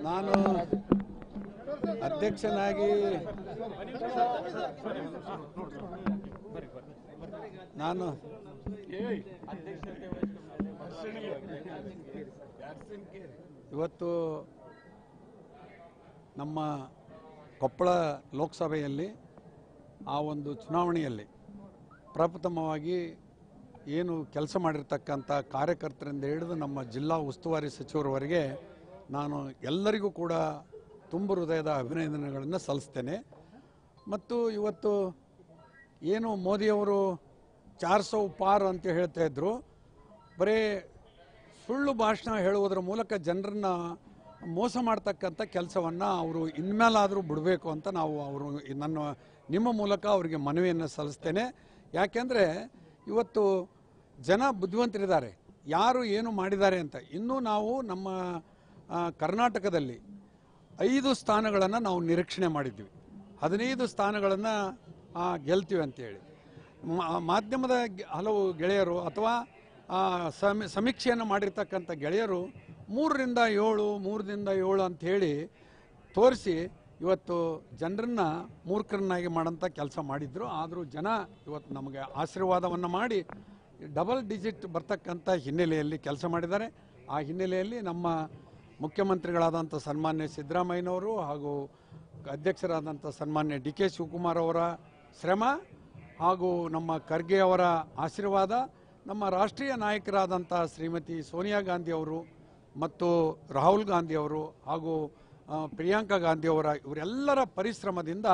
ನಾನು ಅಧ್ಯಕ್ಷನಾಗಿ ಇವತ್ತು ನಮ್ಮ ಕೊಪ್ಪಳ ಲೋಕಸಭೆಯಲ್ಲಿ ಆ ಒಂದು ಚುನಾವಣೆಯಲ್ಲಿ ಪ್ರಪ್ರಥಮವಾಗಿ ಏನು ಕೆಲಸ ಮಾಡಿರ್ತಕ್ಕಂಥ ಕಾರ್ಯಕರ್ತರಿಂದ ಹಿಡಿದು ನಮ್ಮ ಜಿಲ್ಲಾ ಉಸ್ತುವಾರಿ ಸಚಿವರವರೆಗೆ ನಾನು ಎಲ್ಲರಿಗೂ ಕೂಡ ತುಂಬ ಹೃದಯದ ಅಭಿನಂದನೆಗಳನ್ನು ಸಲ್ಲಿಸ್ತೇನೆ. ಮತ್ತು ಇವತ್ತು ಏನು ಮೋದಿಯವರು 400 ಪಾರ್ ಅಂತ ಹೇಳ್ತಾ ಇದ್ದರು, ಬರೀ ಸುಳ್ಳು ಭಾಷಣ ಹೇಳುವುದರ ಮೂಲಕ ಜನರನ್ನ ಮೋಸ ಮಾಡ್ತಕ್ಕಂಥ ಕೆಲಸವನ್ನು ಅವರು ಇನ್ಮೇಲಾದರೂ ಬಿಡಬೇಕು ಅಂತ ನಾವು ನಿಮ್ಮ ಮೂಲಕ ಅವರಿಗೆ ಮನವಿಯನ್ನು ಸಲ್ಲಿಸ್ತೇನೆ. ಯಾಕೆಂದರೆ ಇವತ್ತು ಜನ ಬುದ್ಧಿವಂತರಿದ್ದಾರೆ, ಯಾರು ಏನು ಮಾಡಿದ್ದಾರೆ ಅಂತ. ಇನ್ನೂ ನಾವು ನಮ್ಮ ಕರ್ನಾಟಕದಲ್ಲಿ 5 ಸ್ಥಾನಗಳನ್ನು ನಾವು ನಿರೀಕ್ಷಣೆ ಮಾಡಿದ್ವಿ, 15 ಸ್ಥಾನಗಳನ್ನು ಗೆಲ್ತೀವಿ ಅಂತೇಳಿ. ಮಾಧ್ಯಮದ ಹಲವು ಗೆಳೆಯರು ಅಥವಾ ಸಮೀಕ್ಷೆಯನ್ನು ಮಾಡಿರ್ತಕ್ಕಂಥ ಗೆಳೆಯರು 3ರಿಂದ 7 ಅಂತ ಹೇಳಿ ತೋರಿಸಿ ಇವತ್ತು ಜನರನ್ನ ಮೂರ್ಖರನ್ನಾಗಿ ಮಾಡೋಂಥ ಕೆಲಸ ಮಾಡಿದ್ರು. ಆದರೂ ಜನ ಇವತ್ತು ನಮಗೆ ಆಶೀರ್ವಾದವನ್ನು ಮಾಡಿ ಡಬಲ್ ಡಿಜಿಟ್ ಬರ್ತಕ್ಕಂಥ ಹಿನ್ನೆಲೆಯಲ್ಲಿ ಕೆಲಸ ಮಾಡಿದ್ದಾರೆ. ಆ ಹಿನ್ನೆಲೆಯಲ್ಲಿ ನಮ್ಮ ಮುಖ್ಯಮಂತ್ರಿಗಳಾದಂಥ ಸನ್ಮಾನ್ಯ ಸಿದ್ದರಾಮಯ್ಯನವರು ಹಾಗೂ ಅಧ್ಯಕ್ಷರಾದಂಥ ಸನ್ಮಾನ್ಯ ಡಿ ಕೆ ಶಿವಕುಮಾರ್ ಅವರ ಶ್ರಮ ಹಾಗೂ ನಮ್ಮ ಖರ್ಗೆ ಅವರ ಆಶೀರ್ವಾದ, ನಮ್ಮ ರಾಷ್ಟ್ರೀಯ ನಾಯಕರಾದಂಥ ಶ್ರೀಮತಿ ಸೋನಿಯಾ ಗಾಂಧಿ ಅವರು ಮತ್ತು ರಾಹುಲ್ ಗಾಂಧಿ ಅವರು ಹಾಗೂ ಪ್ರಿಯಾಂಕಾ ಗಾಂಧಿ ಅವರ ಇವರೆಲ್ಲರ ಪರಿಶ್ರಮದಿಂದ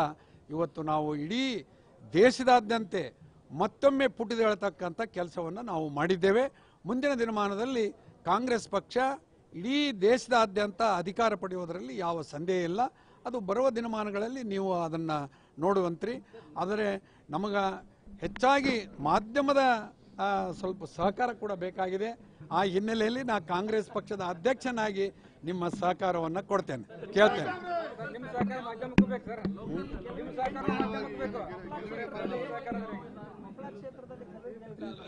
ಇವತ್ತು ನಾವು ಇಡೀ ದೇಶದಾದ್ಯಂತ ಮತ್ತೊಮ್ಮೆ ಪುಟಿದೇಳತಕ್ಕಂಥ ಕೆಲಸವನ್ನು ನಾವು ಮಾಡಿದ್ದೇವೆ. ಮುಂದಿನ ದಿನಮಾನದಲ್ಲಿ ಕಾಂಗ್ರೆಸ್ ಪಕ್ಷ ಇಡೀ ದೇಶದಾದ್ಯಂತ ಅಧಿಕಾರ ಪಡೆಯುವುದರಲ್ಲಿ ಯಾವ ಸಂದೇಹ ಇಲ್ಲ. ಅದು ಬರುವ ದಿನಮಾನಗಳಲ್ಲಿ ನೀವು ಅದನ್ನು ನೋಡುವಂತ್ರಿ. ಆದರೆ ನಮಗೆ ಹೆಚ್ಚಾಗಿ ಮಾಧ್ಯಮದ ಸ್ವಲ್ಪ ಸಹಕಾರ ಕೂಡ ಬೇಕಾಗಿದೆ. ಆ ಹಿನ್ನೆಲೆಯಲ್ಲಿ ನಾನು ಕಾಂಗ್ರೆಸ್ ಪಕ್ಷದ ಅಧ್ಯಕ್ಷನಾಗಿ ನಿಮ್ಮ ಸಹಕಾರವನ್ನು ಕೊಡ್ತೇನೆ, ಕೇಳ್ತೇನೆ.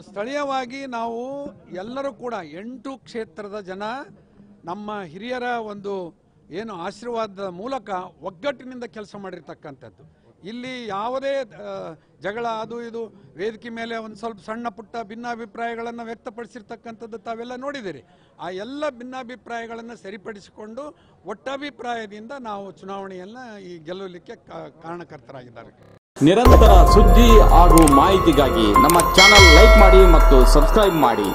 ಸ್ಥಳೀಯವಾಗಿ ನಾವು ಎಲ್ಲರೂ ಕೂಡ 8 ಕ್ಷೇತ್ರದ ಜನ ನಮ್ಮ ಹಿರಿಯರ ಒಂದು ಏನು ಆಶೀರ್ವಾದದ ಮೂಲಕ ಒಗ್ಗಟ್ಟಿನಿಂದ ಕೆಲಸ ಮಾಡಿರ್ತಕ್ಕಂಥದ್ದು. ಇಲ್ಲಿ ಯಾವುದೇ ಜಗಳ ಅದು ಇದು ವೇದಿಕೆ ಮೇಲೆ ಒಂದು ಸ್ವಲ್ಪ ಸಣ್ಣ ಪುಟ್ಟ ಭಿನ್ನಾಭಿಪ್ರಾಯಗಳನ್ನು ವ್ಯಕ್ತಪಡಿಸಿರ್ತಕ್ಕಂಥದ್ದು ತಾವೆಲ್ಲ ನೋಡಿದ್ದೀರಿ. ಆ ಎಲ್ಲ ಭಿನ್ನಾಭಿಪ್ರಾಯಗಳನ್ನು ಸರಿಪಡಿಸಿಕೊಂಡು ಒಟ್ಟಾಭಿಪ್ರಾಯದಿಂದ ನಾವು ಚುನಾವಣೆಯನ್ನು ಈ ಗೆಲ್ಲಲಿಕ್ಕೆ ಕಾರಣಕರ್ತರಾಗಿದ್ದಾರೆ. ನಿರಂತರ ಸುದ್ದಿ ಹಾಗೂ ಮಾಹಿತಿಗಾಗಿ ನಮ್ಮ ಚಾನೆಲ್ ಲೈಕ್ ಮಾಡಿ ಮತ್ತು ಸಬ್ಸ್ಕ್ರೈಬ್ ಮಾಡಿ.